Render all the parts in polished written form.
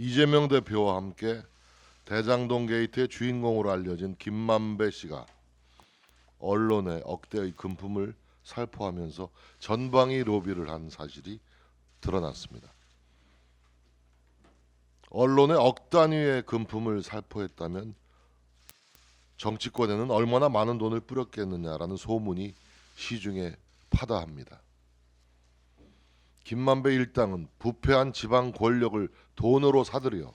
이재명 대표와 함께 대장동 게이트의 주인공으로 알려진 김만배 씨가 언론에 억대의 금품을 살포하면서 전방위 로비를 한 사실이 드러났습니다. 언론에 억 단위의 금품을 살포했다면 정치권에는 얼마나 많은 돈을 뿌렸겠느냐라는 소문이 시중에 파다합니다. 김만배 일당은 부패한 지방 권력을 돈으로 사들여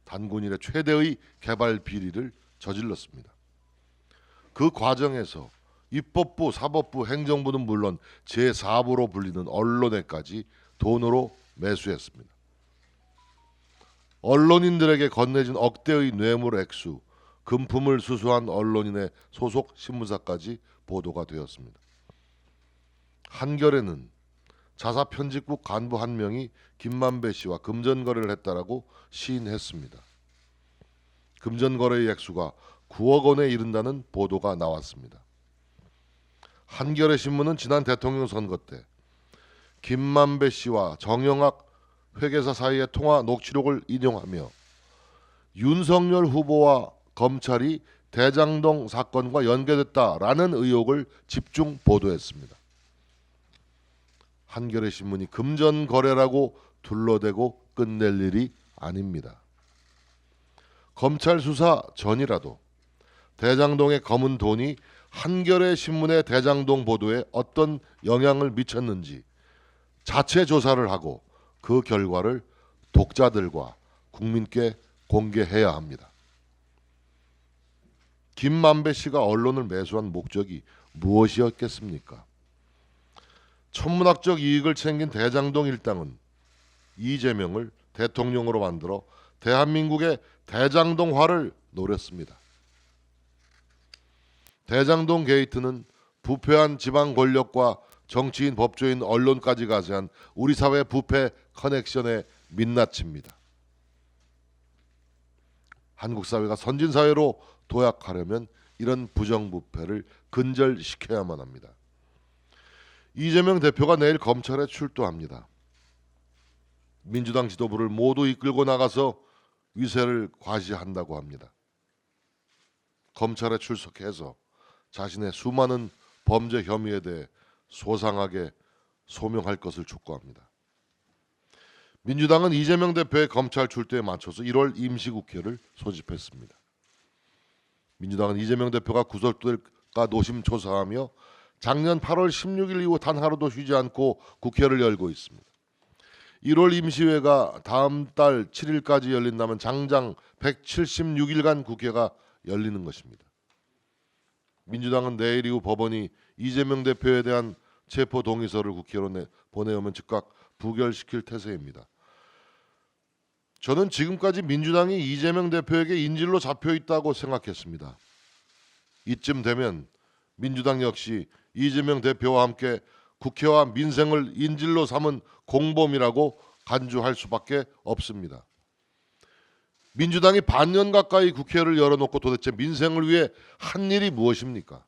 단군 이래 최대의 개발 비리를 저질렀습니다. 그 과정에서 입법부, 사법부, 행정부는 물론 제4부로 불리는 언론에까지 돈으로 매수했습니다. 언론인들에게 건네진 억대의 뇌물 액수, 금품을 수수한 언론인의 소속 신문사까지 보도가 되었습니다. 한겨레는 자사편집국 간부 한 명이 김만배 씨와 금전거래를 했다라고 시인했습니다. 금전거래의 액수가 9억 원에 이른다는 보도가 나왔습니다. 한겨레 신문은 지난 대통령 선거 때 김만배 씨와 정영학 회계사 사이의 통화 녹취록을 인용하며 윤석열 후보와 검찰이 대장동 사건과 연계됐다라는 의혹을 집중 보도했습니다. 한겨레 신문이 금전 거래라고 둘러대고 끝낼 일이 아닙니다. 검찰 수사 전이라도 대장동의 검은 돈이 한겨레 신문의 대장동 보도에 어떤 영향을 미쳤는지 자체 조사를 하고 그 결과를 독자들과 국민께 공개해야 합니다. 김만배 씨가 언론을 매수한 목적이 무엇이었겠습니까? 천문학적 이익을 챙긴 대장동 일당은 이재명을 대통령으로 만들어 대한민국의 대장동화를 노렸습니다. 대장동 게이트는 부패한 지방 권력과 정치인, 법조인, 언론까지 가세한 우리 사회 부패 커넥션의 민낯입니다. 한국 사회가 선진 사회로 도약하려면 이런 부정부패를 근절시켜야만 합니다. 이재명 대표가 내일 검찰에 출두합니다. 민주당 지도부를 모두 이끌고 나가서 위세를 과시한다고 합니다. 검찰에 출석해서 자신의 수많은 범죄 혐의에 대해 소상하게 소명할 것을 촉구합니다. 민주당은 이재명 대표의 검찰 출두에 맞춰서 1월 임시국회를 소집했습니다. 민주당은 이재명 대표가 구속될까 노심초사하며 작년 8월 16일 이후 단 하루도 쉬지 않고 국회를 열고 있습니다. 1월 임시회가 다음 달 7일까지 열린다면 장장 176일간 국회가 열리는 것입니다. 민주당은 내일 이후 법원이 이재명 대표에 대한 체포 동의서를 국회로 보내오면 즉각 부결시킬 태세입니다. 저는 지금까지 민주당이 이재명 대표에게 인질로 잡혀 있다고 생각했습니다. 이쯤 되면 민주당 역시 이재명 대표와 함께 국회와 민생을 인질로 삼은 공범이라고 간주할 수밖에 없습니다. 민주당이 반년 가까이 국회를 열어놓고 도대체 민생을 위해 한 일이 무엇입니까?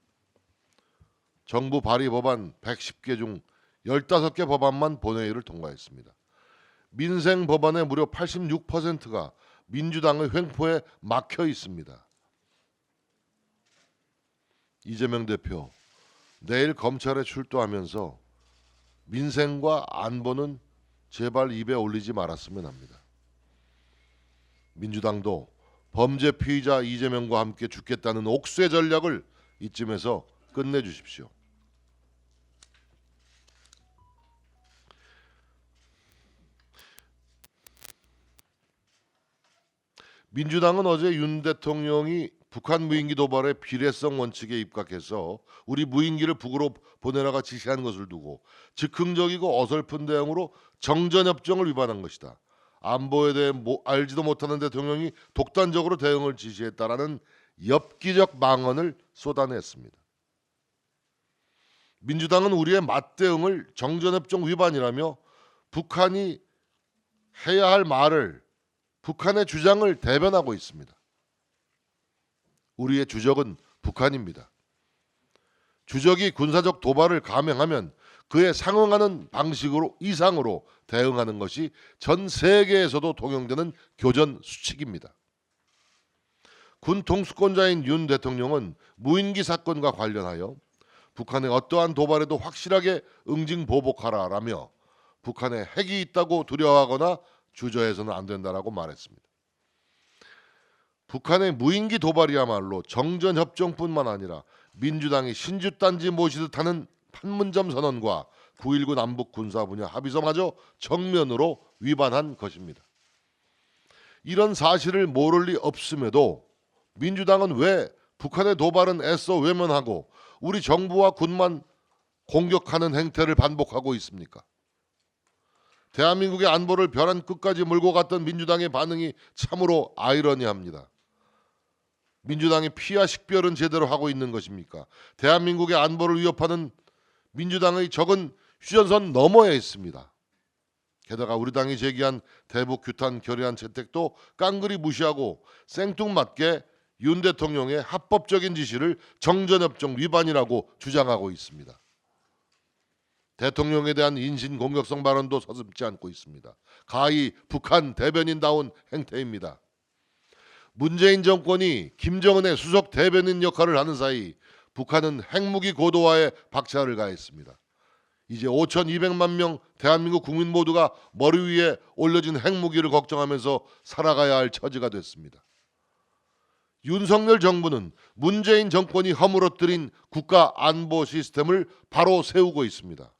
정부 발의 법안 110개 중 15개 법안만 본회의를 통과했습니다. 민생 법안의 무려 86%가 민주당의 횡포에 막혀 있습니다. 이재명 대표, 내일 검찰에 출두하면서 민생과 안보는 제발 입에 올리지 말았으면 합니다. 민주당도 범죄 피의자 이재명과 함께 죽겠다는 옥쇄 전략을 이쯤에서 끝내주십시오. 민주당은 어제 윤 대통령이 북한 무인기 도발의 비례성 원칙에 입각해서 우리 무인기를 북으로 보내라가 지시한 것을 두고 즉흥적이고 어설픈 대응으로 정전협정을 위반한 것이다. 안보에 대해 알지도 못하는 대통령이 독단적으로 대응을 지시했다라는 엽기적 망언을 쏟아냈습니다. 민주당은 우리의 맞대응을 정전협정 위반이라며 북한이 해야 할 말을, 북한의 주장을 대변하고 있습니다. 우리의 주적은 북한입니다. 주적이 군사적 도발을 감행하면 그에 상응하는 방식으로 이상으로 대응하는 것이 전 세계에서도 통용되는 교전 수칙입니다. 군 통수권자인 윤 대통령은 무인기 사건과 관련하여 북한의 어떠한 도발에도 확실하게 응징 보복하라라며 북한에 핵이 있다고 두려워하거나 주저해서는 안 된다라고 말했습니다. 북한의 무인기 도발이야말로 정전협정뿐만 아니라 민주당이 신주단지 모시듯 하는 판문점 선언과 9.19 남북 군사 분야 합의서마저 정면으로 위반한 것입니다. 이런 사실을 모를 리 없음에도 민주당은 왜 북한의 도발은 애써 외면하고 우리 정부와 군만 공격하는 행태를 반복하고 있습니까? 대한민국의 안보를 벼랑 끝까지 몰고 갔던 민주당의 반응이 참으로 아이러니합니다. 민주당이 피와 식별은 제대로 하고 있는 것입니까? 대한민국의 안보를 위협하는 민주당의 적은 휴전선 너머에 있습니다. 게다가 우리 당이 제기한 대북 규탄 결의안 채택도 깡그리 무시하고 생뚱맞게 윤 대통령의 합법적인 지시를 정전협정 위반이라고 주장하고 있습니다. 대통령에 대한 인신공격성 발언도 서슴지 않고 있습니다. 가히 북한 대변인다운 행태입니다. 문재인 정권이 김정은의 수석 대변인 역할을 하는 사이 북한은 핵무기 고도화에 박차를 가했습니다. 이제 5,200만 명 대한민국 국민 모두가 머리 위에 올려진 핵무기를 걱정하면서 살아가야 할 처지가 됐습니다. 윤석열 정부는 문재인 정권이 허물어뜨린 국가 안보 시스템을 바로 세우고 있습니다.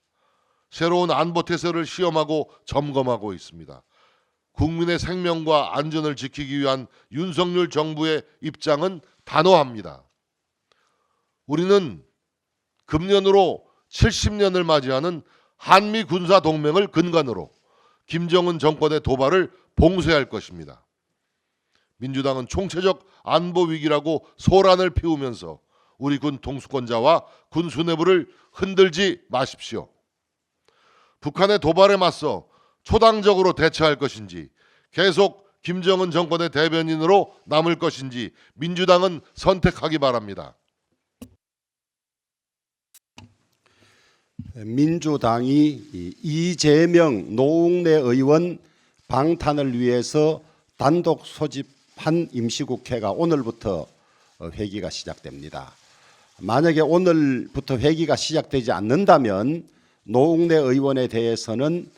새로운 안보 태세를 시험하고 점검하고 있습니다. 국민의 생명과 안전을 지키기 위한 윤석열 정부의 입장은 단호합니다. 우리는 금년으로 70년을 맞이하는 한미 군사 동맹을 근간으로 김정은 정권의 도발을 봉쇄할 것입니다. 민주당은 총체적 안보 위기라고 소란을 피우면서 우리 군 통수권자와 군 수뇌부를 흔들지 마십시오. 북한의 도발에 맞서 초당적으로 대처할 것인지 계속 김정은 정권의 대변인으로 남을 것인지 민주당은 선택하기 바랍니다. 민주당이 이재명 노웅래 의원 방탄을 위해서 단독 소집한 임시국회가 오늘부터 회기가 시작됩니다. 만약에 오늘부터 회기가 시작되지 않는다면 노웅래 의원에 대해서는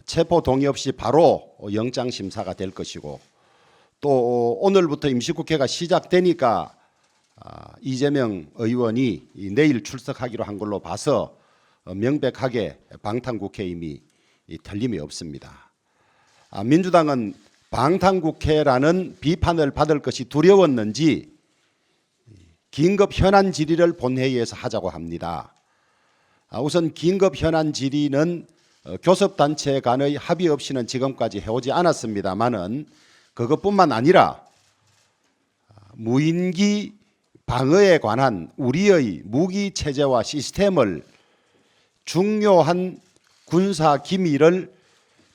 체포 동의 없이 바로 영장 심사가 될 것이고, 또 오늘부터 임시국회가 시작되니까 이재명 의원이 내일 출석하기로 한 걸로 봐서 명백하게 방탄국회임이 틀림이 없습니다. 민주당은 방탄국회라는 비판을 받을 것이 두려웠는지 긴급 현안 질의를 본회의에서 하자고 합니다. 우선 긴급 현안 질의는 교섭단체 간의 합의 없이는 지금까지 해오지 않았습니다마는 그것뿐만 아니라 무인기 방어에 관한 우리의 무기 체제와 시스템을 중요한 군사 기밀을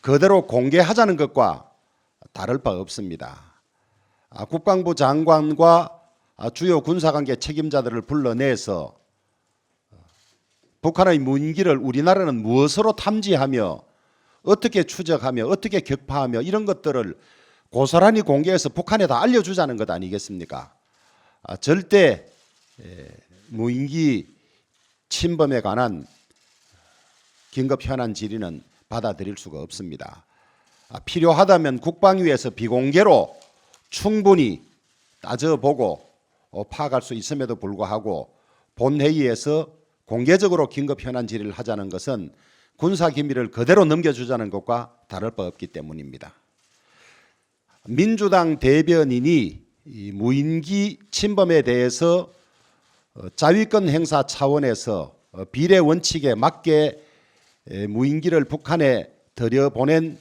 그대로 공개하자는 것과 다를 바 없습니다. 국방부 장관과 주요 군사관계 책임자들을 불러내서 북한의 무인기를 우리나라는 무엇으로 탐지하며 어떻게 추적하며 어떻게 격파하며 이런 것들을 고스란히 공개해서 북한에 다 알려주자는 것 아니겠습니까? 절대 무인기 침범에 관한 긴급 현안 질의는 받아들일 수가 없습니다. 필요하다면 국방위에서 비공개로 충분히 따져보고 파악할 수 있음에도 불구하고 본회의에서 공개적으로 긴급 현안 질의를 하자는 것은 군사 기밀을 그대로 넘겨주자는 것과 다를 바 없기 때문입니다. 민주당 대변인이 이 무인기 침범에 대해서 자위권 행사 차원에서 비례 원칙에 맞게 무인기를 북한에 들여보낸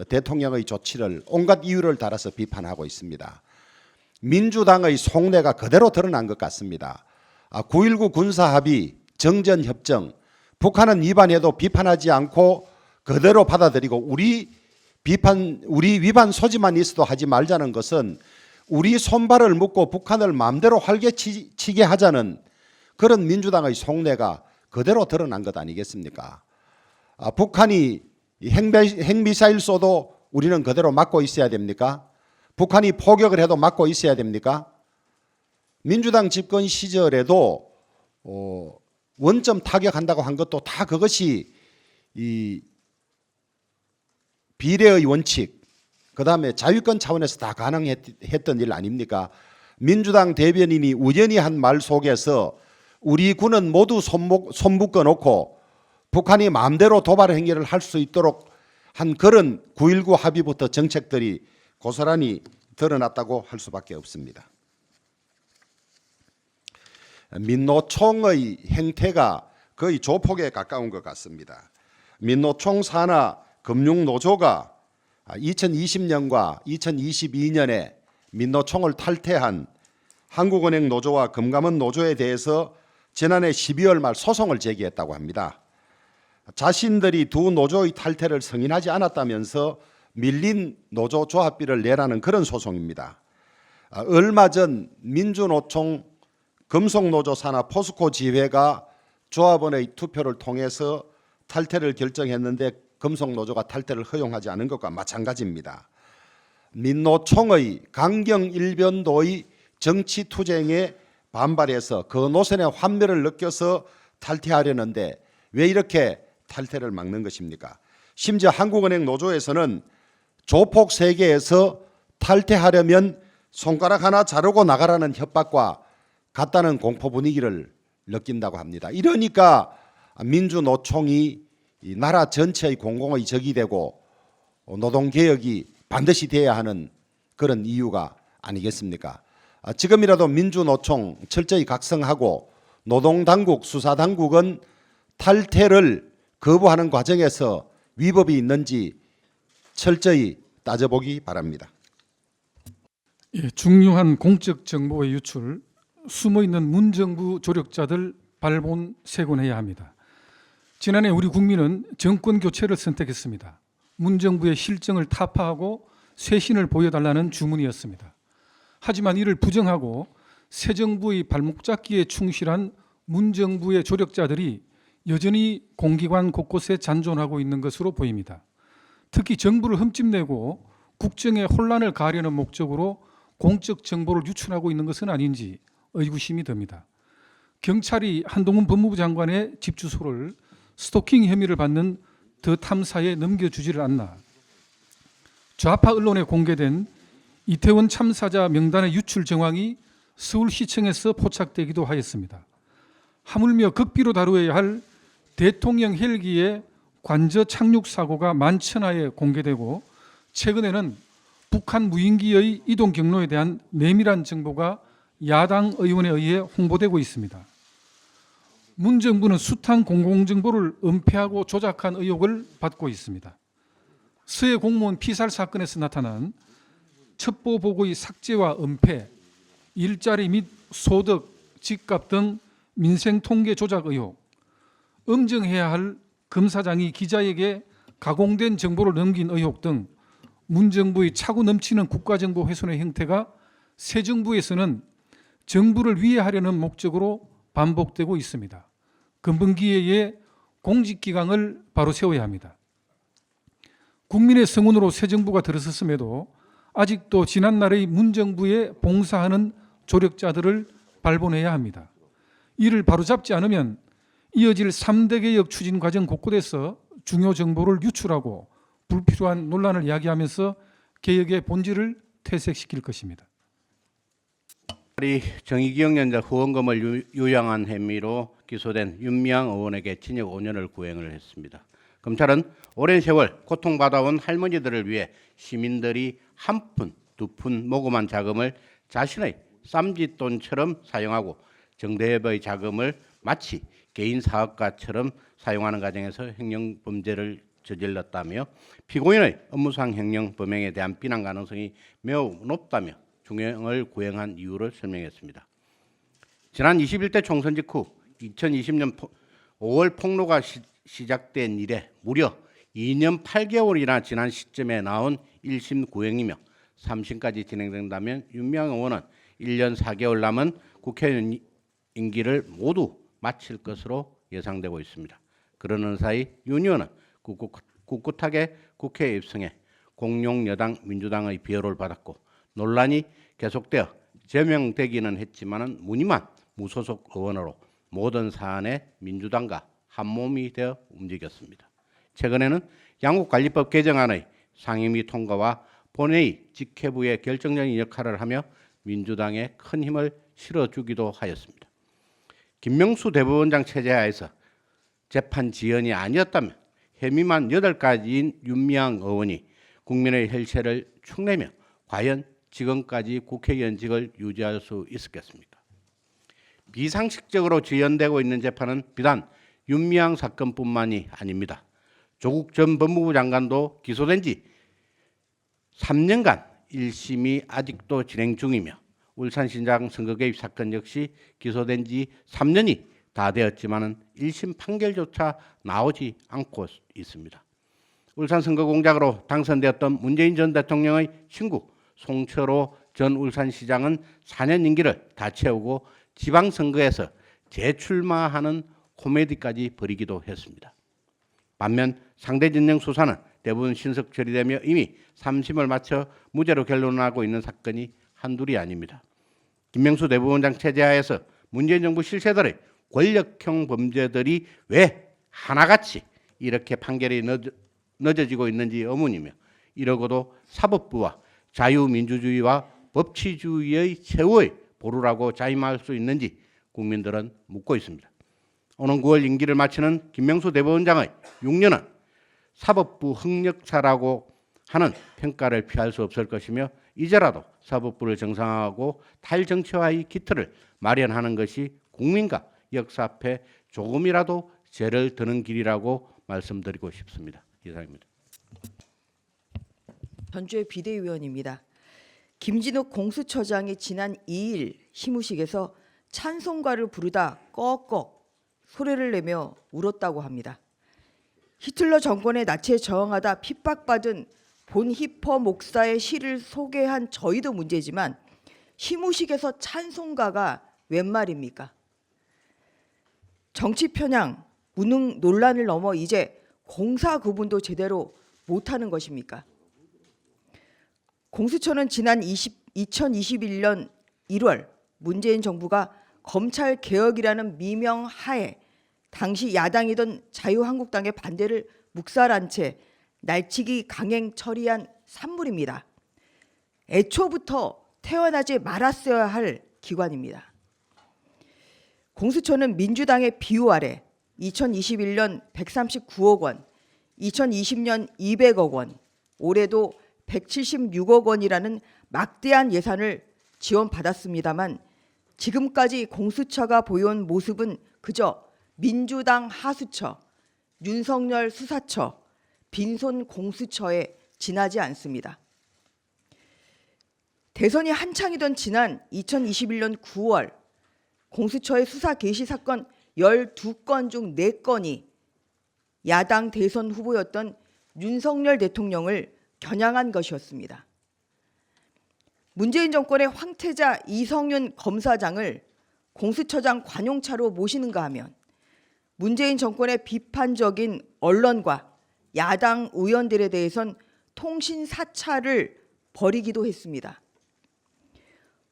대통령의 조치를 온갖 이유를 달아서 비판하고 있습니다. 민주당의 속내가 그대로 드러난 것 같습니다. 9.19 군사합의, 정전협정, 북한은 위반해도 비판하지 않고 그대로 받아들이고 우리 위반 소지만 있어도 하지 말자는 것은 우리 손발을 묶고 북한을 마음대로 활개치게 하자는 그런 민주당의 속내가 그대로 드러난 것 아니겠습니까? 북한이 핵미사일 쏘도 우리는 그대로 막고 있어야 됩니까? 북한이 포격을 해도 막고 있어야 됩니까? 민주당 집권 시절에도 원점 타격한다고 한 것도 다 그것이 이 비례의 원칙, 그다음에 자유권 차원에서 다 가능했던 일 아닙니까? 민주당 대변인이 우연히 한 말 속에서 우리 군은 모두 손 묶어 놓고 북한이 마음대로 도발 행위를 할 수 있도록 한 그런 9.19 합의부터 정책들이 고스란히 드러났다고 할 수밖에 없습니다. 민노총의 행태가 거의 조폭에 가까운 것 같습니다. 민노총 산하 금융노조가 2020년과 2022년에 민노총을 탈퇴한 한국은행 노조와 금감원 노조에 대해서 지난해 12월 말 소송을 제기했다고 합니다. 자신들이 두 노조의 탈퇴를 승인하지 않았다면서 밀린 노조 조합비를 내라는 그런 소송입니다. 얼마 전 민주노총 금속노조 산하 포스코 지회가 조합원의 투표를 통해서 탈퇴를 결정했는데 금속노조가 탈퇴를 허용하지 않은 것과 마찬가지입니다. 민노총의 강경 일변도의 정치 투쟁에 반발해서 그 노선의 환멸을 느껴서 탈퇴하려는데 왜 이렇게 탈퇴를 막는 것입니까? 심지어 한국은행 노조에서는 조폭 세계에서 탈퇴하려면 손가락 하나 자르고 나가라는 협박과 같다는 공포 분위기를 느낀다고 합니다. 이러니까 민주노총이 이 나라 전체의 공공의 적이 되고 노동개혁이 반드시 돼야 하는 그런 이유가 아니겠습니까? 지금이라도 민주노총 철저히 각성하고 노동당국, 수사당국은 탈퇴를 거부하는 과정에서 위법이 있는지 철저히 따져보기 바랍니다. 예, 중요한 공적 정보의 유출, 숨어있는 문정부 조력자들 발본 세곤해야 합니다. 지난해 우리 국민은 정권 교체를 선택했습니다. 문정부의 실정을 타파하고 쇄신을 보여달라는 주문이었습니다. 하지만 이를 부정하고 새 정부의 발목 잡기에 충실한 문정부의 조력자들이 여전히 공기관 곳곳에 잔존하고 있는 것으로 보입니다. 특히 정부를 흠집내고 국정에 혼란을 가하려는 목적으로 공적 정보를 유출하고 있는 것은 아닌지 의구심이 듭니다. 경찰이 한동훈 법무부 장관의 집 주소를 스토킹 혐의를 받는 더 탐사에 넘겨주지를 않나. 좌파 언론에 공개된 이태원 참사자 명단의 유출 정황이 서울시청에서 포착되기도 하였습니다. 하물며 극비로 다루어야 할 대통령 헬기의 관저 착륙 사고가 만천하에 공개되고 최근에는 북한 무인기의 이동 경로에 대한 내밀한 정보가 야당 의원에 의해 홍보되고 있습니다. 문정부는 숱한 공공정보를 은폐하고 조작한 의혹을 받고 있습니다. 서해 공무원 피살 사건에서 나타난 첩보 보고의 삭제와 은폐, 일자리 및 소득, 집값 등 민생 통계 조작 의혹, 엄정해야 할 검사장이 기자에게 가공된 정보를 넘긴 의혹 등 문정부의 차고 넘치는 국가정보 훼손의 형태가 새 정부에서는 정부를 위해하려는 목적으로 반복되고 있습니다. 근본 기회에 공직기강을 바로 세워야 합니다. 국민의 성원으로 새 정부가 들어섰음에도 아직도 지난날의 문정부에 봉사하는 조력자들을 발본해야 합니다. 이를 바로잡지 않으면 이어질 3대 개혁 추진 과정 곳곳에서 중요 정보를 유출하고 불필요한 논란을 야기하면서 개혁의 본질을 퇴색시킬 것입니다. 정의기억 연자 후원금을 유용한 혐의로 기소된 윤미향 의원에게 징역 5년을 구형을 했습니다. 검찰은 오랜 세월 고통받아온 할머니들을 위해 시민들이 한 푼, 두 푼 모금한 자금을 자신의 쌈짓돈처럼 사용하고 정대협의 자금을 마치 개인 사업가처럼 사용하는 과정에서 횡령범죄를 저질렀다며 피고인의 업무상 횡령 범행에 대한 비난 가능성이 매우 높다며 중형을 구형한 이유를 설명했습니다. 지난 21대 총선 직후 2020년 5월 폭로가 시작된 이래 무려 2년 8개월이나 지난 시점에 나온 1심 구형이며 3심까지 진행된다면 윤미향 의원은 1년 4개월 남은 국회의원 임기를 모두 마칠 것으로 예상되고 있습니다. 그러는 사이 윤 의원은 꿋꿋하게 국회에 입성해 공룡 여당 민주당의 비호를 받았고 논란이 계속되어 제명되기는 했지만은 무늬만 무소속 의원으로 모든 사안에 민주당과 한몸이 되어 움직였습니다. 최근에는 양국관리법 개정안의 상임위 통과와 본회의 직회부의 결정적인 역할을 하며 민주당에 큰 힘을 실어주기도 하였습니다. 김명수 대법원장 체제하에서 재판 지연이 아니었다면 혐의만 8가지인 윤미향 의원이 국민의 혈세를 축내며 과연 지금까지 국회의원직을 유지할 수 있었겠습니까? 비상식적으로 지연되고 있는 재판은 비단 윤미향 사건뿐만이 아닙니다. 조국 전 법무부 장관도 기소된 지 3년간 1심이 아직도 진행 중이며 울산시장 선거 개입 사건 역시 기소된 지 3년이 다 되었지만은 1심 판결조차 나오지 않고 있습니다. 울산 선거 공작으로 당선되었던 문재인 전 대통령의 친구 송철호 전 울산시장은 4년 임기를 다 채우고 지방선거에서 재출마하는 코미디까지 벌이기도 했습니다. 반면 상대 진영 수사는 대부분 신속 처리되며 이미 3심을 마쳐 무죄로 결론나고 있는 사건이 한둘이 아닙니다. 김명수 대법원장 체제하에서 문재인 정부 실세들의 권력형 범죄들이 왜 하나같이 이렇게 판결이 늦어지고 있는지 의문이며 이러고도 사법부와 자유민주주의와 법치주의의 최후의 보루라고 자임할 수 있는지 국민들은 묻고 있습니다. 오는 9월 임기를 마치는 김명수 대법원장의 6년은 사법부 흑역사라고 하는 평가를 피할 수 없을 것이며 이제라도 사법부를 정상화하고 탈정치화의 기틀을 마련하는 것이 국민과 역사 앞에 조금이라도 죄를 드는 길이라고 말씀드리고 싶습니다. 이상입니다. 전주의 비대위원입니다. 김진욱 공수처장이 지난 2일 시무식에서 찬송가를 부르다 꺽꺽 소리를 내며 울었다고 합니다. 히틀러 정권의 나치에 저항하다 핍박받은 본 히퍼 목사의 시를 소개한 저희도 문제지만 시무식에서 찬송가가 웬 말입니까? 정치 편향, 무능 논란을 넘어 이제 공사 구분도 제대로 못하는 것입니까? 공수처는 지난 2021년 1월 문재인 정부가 검찰 개혁이라는 미명 하에 당시 야당이던 자유한국당의 반대를 묵살한 채 날치기 강행 처리한 산물입니다. 애초부터 태어나지 말았어야 할 기관입니다. 공수처는 민주당의 비유 아래 2021년 139억 원, 2020년 200억 원, 올해도 176억 원이라는 막대한 예산을 지원받았습니다만 지금까지 공수처가 보여온 모습은 그저 민주당 하수처, 윤석열 수사처, 빈손 공수처에 지나지 않습니다. 대선이 한창이던 지난 2021년 9월 공수처의 수사 개시 사건 12건 중 4건이 야당 대선 후보였던 윤석열 대통령을 겨냥한 것이었습니다. 문재인 정권의 황태자 이성윤 검사장을 공수처장 관용차로 모시는가 하면 문재인 정권의 비판적인 언론과 야당 의원들에 대해선 통신 사찰을 벌이기도 했습니다.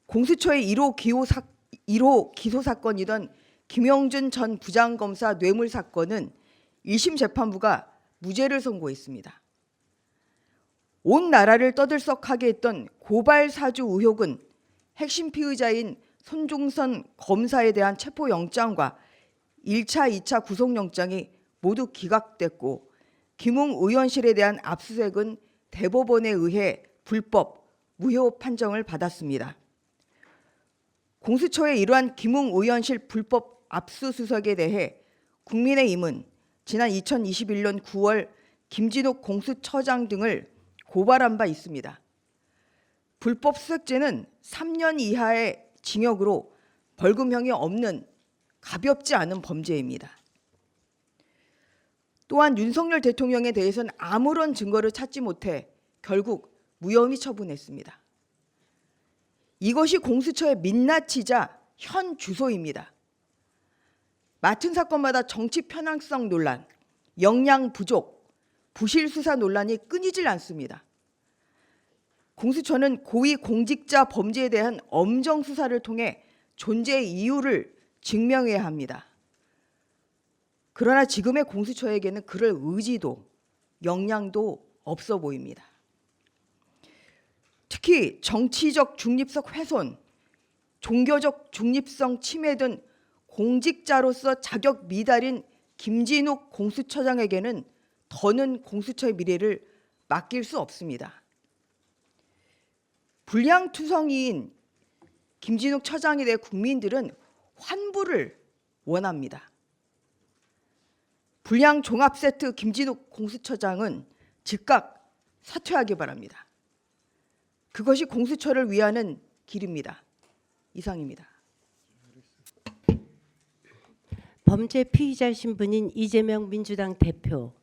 공수처의 1호 기소 사건이던 김영준 전 부장검사 뇌물 사건은 1심 재판부가 무죄를 선고했습니다. 온 나라를 떠들썩하게 했던 고발 사주 의혹은 핵심 피의자인 손중선 검사에 대한 체포영장과 1차, 2차 구속영장이 모두 기각됐고 김웅 의원실에 대한 압수수색은 대법원에 의해 불법, 무효 판정을 받았습니다. 공수처의 이러한 김웅 의원실 불법 압수수색에 대해 국민의힘은 지난 2021년 9월 김진욱 공수처장 등을 고발한 바 있습니다. 불법 수색죄는 3년 이하의 징역으로 벌금형이 없는 가볍지 않은 범죄입니다. 또한 윤석열 대통령에 대해서는 아무런 증거를 찾지 못해 결국 무혐의 처분했습니다. 이것이 공수처의 민낯이자 현 주소입니다. 맡은 사건마다 정치 편향성 논란, 역량 부족, 부실 수사 논란이 끊이질 않습니다. 공수처는 고위 공직자 범죄에 대한 엄정 수사를 통해 존재의 이유를 증명해야 합니다. 그러나 지금의 공수처에게는 그럴 의지도 역량도 없어 보입니다. 특히 정치적 중립성 훼손, 종교적 중립성 침해 등 공직자로서 자격 미달인 김진욱 공수처장에게는 더는 공수처의 미래를 맡길 수 없습니다. 불량투성이인 김진욱 처장에 대해 국민들은 환불을 원합니다. 불량 종합세트 김진욱 공수처장은 즉각 사퇴하기 바랍니다. 그것이 공수처를 위하는 길입니다. 이상입니다. 범죄 피의자 신분인 이재명 민주당 대표.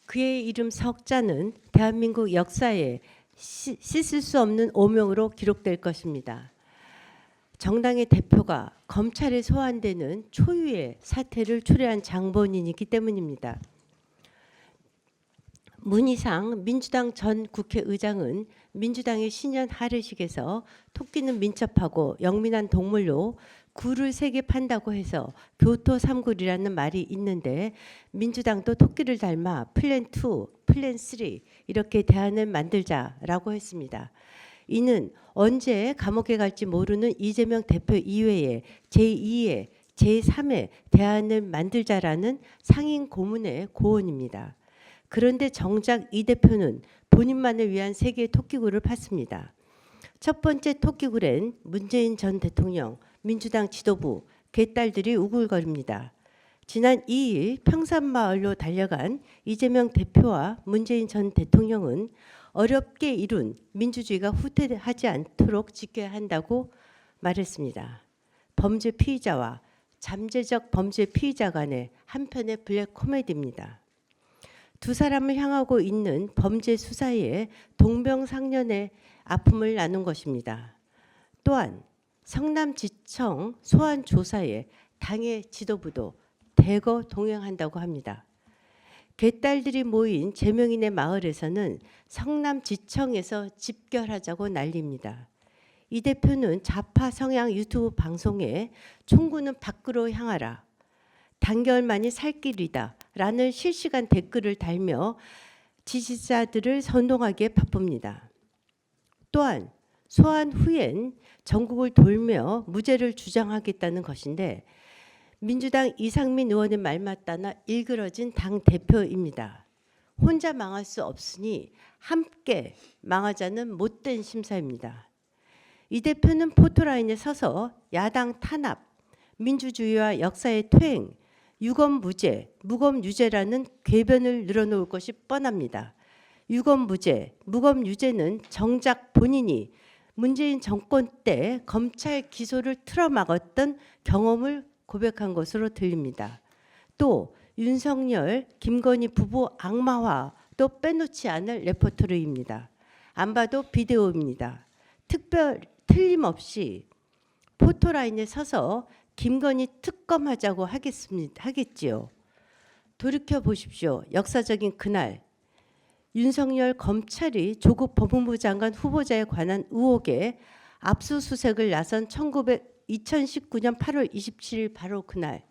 그의 이름 석자는 대한민국 역사에 씻을 수 없는 오명으로 기록될 것입니다. 정당의 대표가 검찰에 소환되는 초유의 사태를 초래한 장본인이기 때문입니다. 문희상 민주당 전 국회의장은 민주당의 신년 하례식에서 토끼는 민첩하고 영민한 동물로 굴을 3개 판다고 해서 교토 3굴이라는 말이 있는데 민주당도 토끼를 닮아 플랜 2, 플랜 3 이렇게 대안을 만들자라고 했습니다. 이는 언제 감옥에 갈지 모르는 이재명 대표 이외에 제2의 제3의 대안을 만들자라는 상임 고문의 고언입니다. 그런데 정작 이 대표는 본인만을 위한 3개의 토끼굴을 팠습니다. 첫 번째 토끼굴엔 문재인 전 대통령, 민주당 지도부, 개딸들이 우글거립니다. 지난 2일 평산마을로 달려간 이재명 대표와 문재인 전 대통령은 어렵게 이룬 민주주의가 후퇴하지 않도록 지켜야 한다고 말했습니다. 범죄 피의자와 잠재적 범죄 피의자 간의 한편의 블랙 코미디입니다. 두 사람을 향하고 있는 범죄 수사에 동병상련의 아픔을 나눈 것입니다. 또한 성남지청 소환 조사에 당의 지도부도 대거 동행한다고 합니다. 개딸들이 모인 제명인의 마을에서는 성남지청에서 집결하자고 난립니다. 이 대표는 좌파 성향 유튜브 방송에 총구는 밖으로 향하라, 단결만이 살 길이다 라는 실시간 댓글을 달며 지지자들을 선동하기에 바쁩니다. 또한 소환 후엔 전국을 돌며 무죄를 주장하겠다는 것인데 민주당 이상민 의원의 말 맞다나 일그러진 당 대표입니다. 혼자 망할 수 없으니 함께 망하자는 못된 심사입니다. 이 대표는 포토라인에 서서 야당 탄압, 민주주의와 역사의 퇴행, 유검무죄, 무검유죄라는 궤변을 늘어놓을 것이 뻔합니다. 유검무죄, 무검유죄는 정작 본인이 문재인 정권 때 검찰 기소를 틀어막았던 경험을 고백한 것으로 들립니다. 또 윤석열, 김건희 부부 악마화도 빼놓지 않을 레퍼토리입니다. 안 봐도 비디오입니다. 틀림없이 포토라인에 서서 김건희 특검하자고 하겠지요. 돌이켜 보십시오. 역사적인 그날 윤석열 검찰이 조국 법무부 장관 후보자에 관한 의혹에 압수수색을 나선 2019년 8월 27일 바로 그날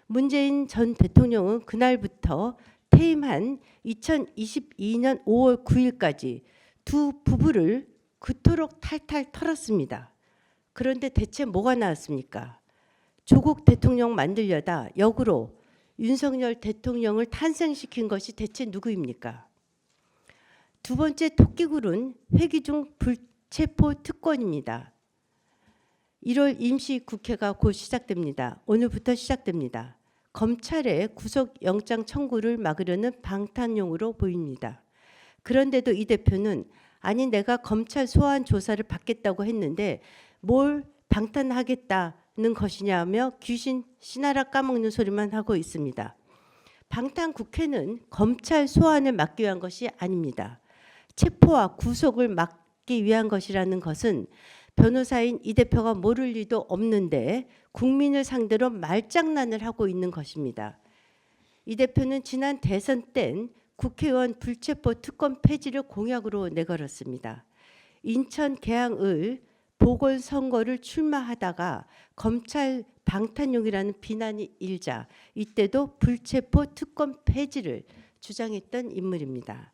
문재인 전 대통령은 그날부터 퇴임한 2022년 5월 9일까지 두 부부를 그토록 탈탈 털었습니다. 그런데 대체 뭐가 나왔습니까? 조국 대통령 만들려다 역으로 윤석열 대통령을 탄생시킨 것이 대체 누구입니까? 두 번째 토끼굴은 회기 중 불체포 특권입니다. 1월 임시국회가 곧 시작됩니다. 오늘부터 시작됩니다. 검찰의 구속영장 청구를 막으려는 방탄용으로 보입니다. 그런데도 이 대표는 아니 내가 검찰 소환 조사를 받겠다고 했는데 뭘 방탄하겠다는 것이냐며 귀신 씨나라 까먹는 소리만 하고 있습니다. 방탄국회는 검찰 소환을 막기 위한 것이 아닙니다. 체포와 구속을 막기 위한 것이라는 것은 변호사인 이 대표가 모를 리도 없는데 국민을 상대로 말장난을 하고 있는 것입니다. 이 대표는 지난 대선 땐 국회의원 불체포 특권 폐지를 공약으로 내걸었습니다. 인천 계양을 보궐선거를 출마하다가 검찰 방탄용이라는 비난이 일자 이때도 불체포 특권 폐지를 주장했던 인물입니다.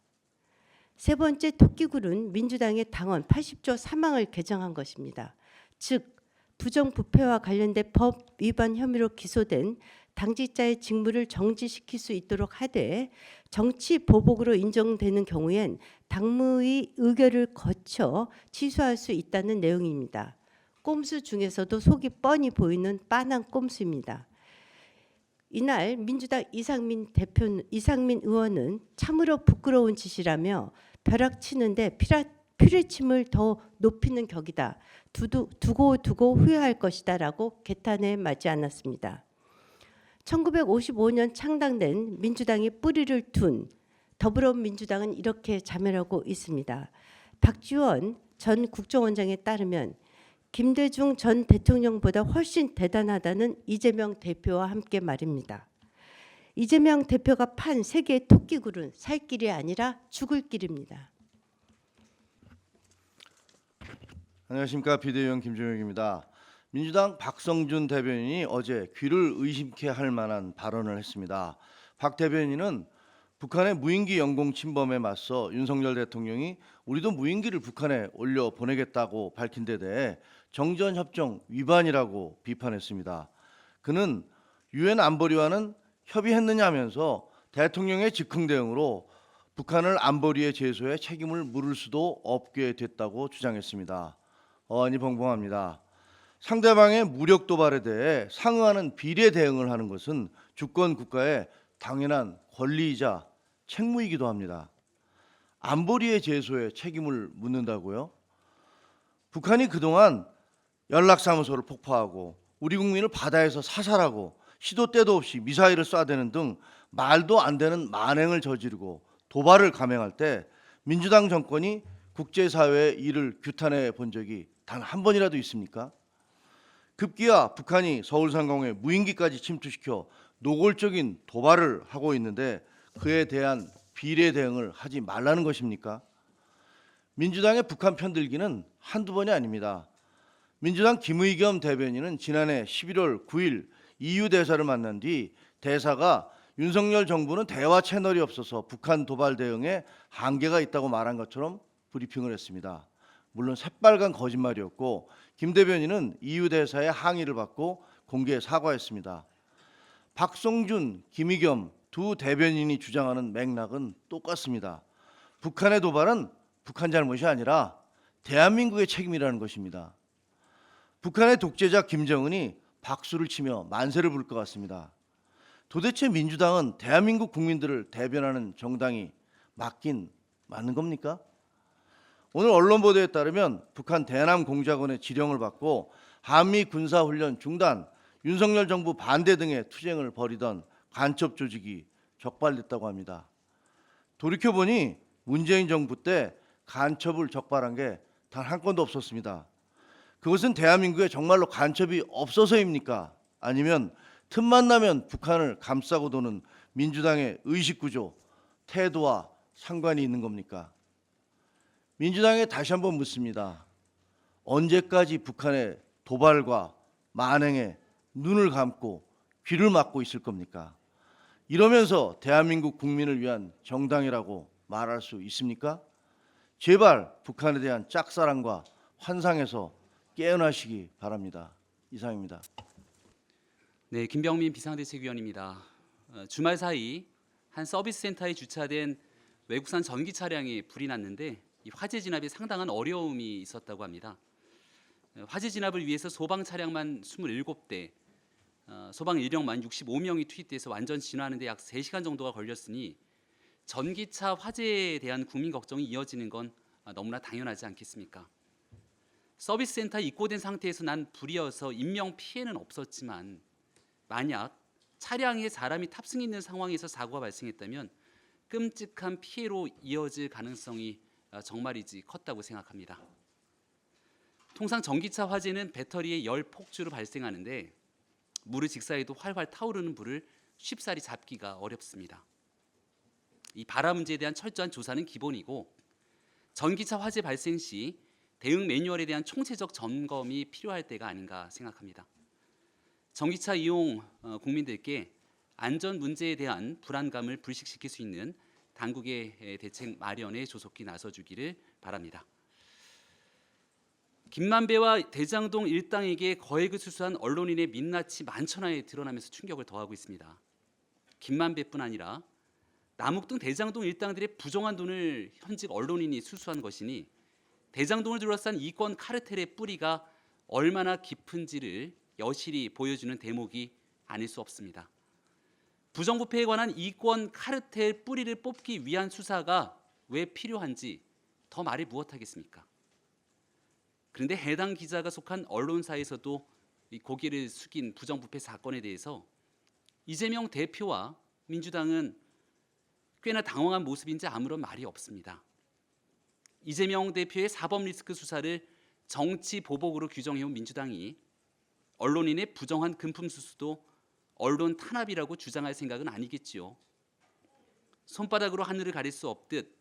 세 번째 토끼굴은 민주당의 당원 80조 3항을 개정한 것입니다. 즉 부정부패와 관련된 법 위반 혐의로 기소된 당직자의 직무를 정지시킬 수 있도록 하되 정치 보복으로 인정되는 경우엔 당무의 의결을 거쳐 취소할 수 있다는 내용입니다. 꼼수 중에서도 속이 뻔히 보이는 빤한 꼼수입니다. 이날 민주당 이상민 의원은 참으로 부끄러운 짓이라며 벼락치는데 피뢰침을 더 높이는 격이다. 두고 후회할 것이다라고 개탄에 맞지 않았습니다. 1955년 창당된 민주당의 뿌리를 둔 더불어민주당은 이렇게 자멸하고 있습니다. 박지원 전 국정원장에 따르면 김대중 전 대통령보다 훨씬 대단하다는 이재명 대표와 함께 말입니다. 이재명 대표가 판 세 개의 토끼굴은 살 길이 아니라 죽을 길입니다. 안녕하십니까. 비대위원 김종혁입니다. 민주당 박성준 대변인이 어제 귀를 의심케 할 만한 발언을 했습니다. 박 대변인은 북한의 무인기 영공 침범에 맞서 윤석열 대통령이 우리도 무인기를 북한에 올려 보내겠다고 밝힌 데 대해 정전협정 위반이라고 비판했습니다. 그는 유엔 안보리와는 협의했느냐면서 대통령의 즉흥 대응으로 북한을 안보리의 제소에 책임을 물을 수도 없게 됐다고 주장했습니다. 어안이 벙벙합니다. 상대방의 무력 도발에 대해 상응하는 비례 대응을 하는 것은 주권 국가의 당연한 권리이자 책무이기도 합니다. 안보리의 제소에 책임을 묻는다고요? 북한이 그동안 연락사무소를 폭파하고 우리 국민을 바다에서 사살하고 시도 때도 없이 미사일을 쏴대는 등 말도 안 되는 만행을 저지르고 도발을 감행할 때 민주당 정권이 국제사회의 이를 규탄해 본 적이 단 한 번이라도 있습니까? 급기야 북한이 서울 상공에 무인기까지 침투시켜 노골적인 도발을 하고 있는데 그에 대한 비례 대응을 하지 말라는 것입니까? 민주당의 북한 편들기는 한두 번이 아닙니다. 민주당 김의겸 대변인은 지난해 11월 9일 EU 대사를 만난 뒤 대사가 윤석열 정부는 대화 채널이 없어서 북한 도발 대응에 한계가 있다고 말한 것처럼 브리핑을 했습니다. 물론 새빨간 거짓말이었고 김 대변인은 EU 대사의 항의를 받고 공개 사과했습니다. 박성준, 김의겸 두 대변인이 주장하는 맥락은 똑같습니다. 북한의 도발은 북한 잘못이 아니라 대한민국의 책임이라는 것입니다. 북한의 독재자 김정은이 박수를 치며 만세를 부를 것 같습니다. 도대체 민주당은 대한민국 국민들을 대변하는 정당이 맞긴 맞는 겁니까? 오늘 언론 보도에 따르면 북한 대남 공작원의 지령을 받고 한미 군사훈련 중단, 윤석열 정부 반대 등의 투쟁을 벌이던 간첩 조직이 적발됐다고 합니다. 돌이켜보니 문재인 정부 때 간첩을 적발한 게 단 한 건도 없었습니다. 그것은 대한민국에 정말로 간첩이 없어서입니까? 아니면 틈만 나면 북한을 감싸고 도는 민주당의 의식구조, 태도와 상관이 있는 겁니까? 민주당에 다시 한번 묻습니다. 언제까지 북한의 도발과 만행에 눈을 감고 귀를 막고 있을 겁니까? 이러면서 대한민국 국민을 위한 정당이라고 말할 수 있습니까? 제발 북한에 대한 짝사랑과 환상에서 깨어나시기 바랍니다. 이상입니다. 네, 김병민 비상대책위원입니다. 주말 사이 한 서비스 센터에 주차된 외국산 전기 차량에 불이 났는데 이 화재 진압에 상당한 어려움이 있었다고 합니다. 화재 진압을 위해서 소방 차량만 27대, 소방 인력만 65명이 투입돼서 완전 진화하는 데 약 3시간 정도가 걸렸으니 전기차 화재에 대한 국민 걱정이 이어지는 건 너무나 당연하지 않겠습니까? 서비스 센터에 입고된 상태에서 난 불이어서 인명 피해는 없었지만 만약 차량에 사람이 탑승해 있는 상황에서 사고가 발생했다면 끔찍한 피해로 이어질 가능성이 정말이지 컸다고 생각합니다. 통상 전기차 화재는 배터리의 열 폭주로 발생하는데 물을 직사해도 활활 타오르는 불을 쉽사리 잡기가 어렵습니다. 이 발화 문제에 대한 철저한 조사는 기본이고 전기차 화재 발생 시 대응 매뉴얼에 대한 총체적 점검이 필요할 때가 아닌가 생각합니다. 전기차 이용 국민들께 안전 문제에 대한 불안감을 불식시킬 수 있는 당국의 대책 마련에 조속히 나서주기를 바랍니다. 김만배와 대장동 일당에게 거액을 수수한 언론인의 민낯이 만천하에 드러나면서 충격을 더하고 있습니다. 김만배뿐 아니라 남욱 등 대장동 일당들의 부정한 돈을 현직 언론인이 수수한 것이니 대장동을 둘러싼 이권 카르텔의 뿌리가 얼마나 깊은지를 여실히 보여주는 대목이 아닐 수 없습니다. 부정부패에 관한 이권 카르텔 뿌리를 뽑기 위한 수사가 왜 필요한지 더 말이 무엇하겠습니까? 그런데 해당 기자가 속한 언론사에서도 이 고개를 숙인 부정부패 사건에 대해서 이재명 대표와 민주당은 꽤나 당황한 모습인지 아무런 말이 없습니다. 이재명 대표의 사법 리스크 수사를 정치 보복으로 규정해온 민주당이 언론인의 부정한 금품 수수도 언론 탄압이라고 주장할 생각은 아니겠지요. 손바닥으로 하늘을 가릴 수 없듯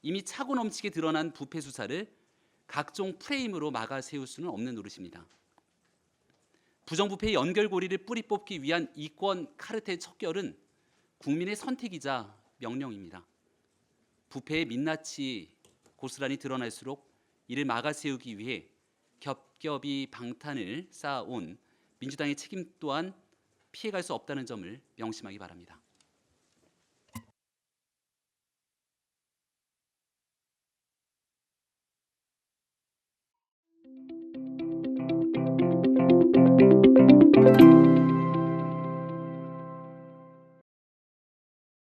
이미 차고 넘치게 드러난 부패 수사를 각종 프레임으로 막아 세울 수는 없는 노릇입니다. 부정부패의 연결고리를 뿌리 뽑기 위한 이권 카르텔 척결은 국민의 선택이자 명령입니다. 부패의 민낯이 고스란히 드러날수록 이를 막아 세우기 위해 겹겹이 방탄을 쌓아온 민주당의 책임 또한 피해갈 수 없다는 점을 명심하기 바랍니다.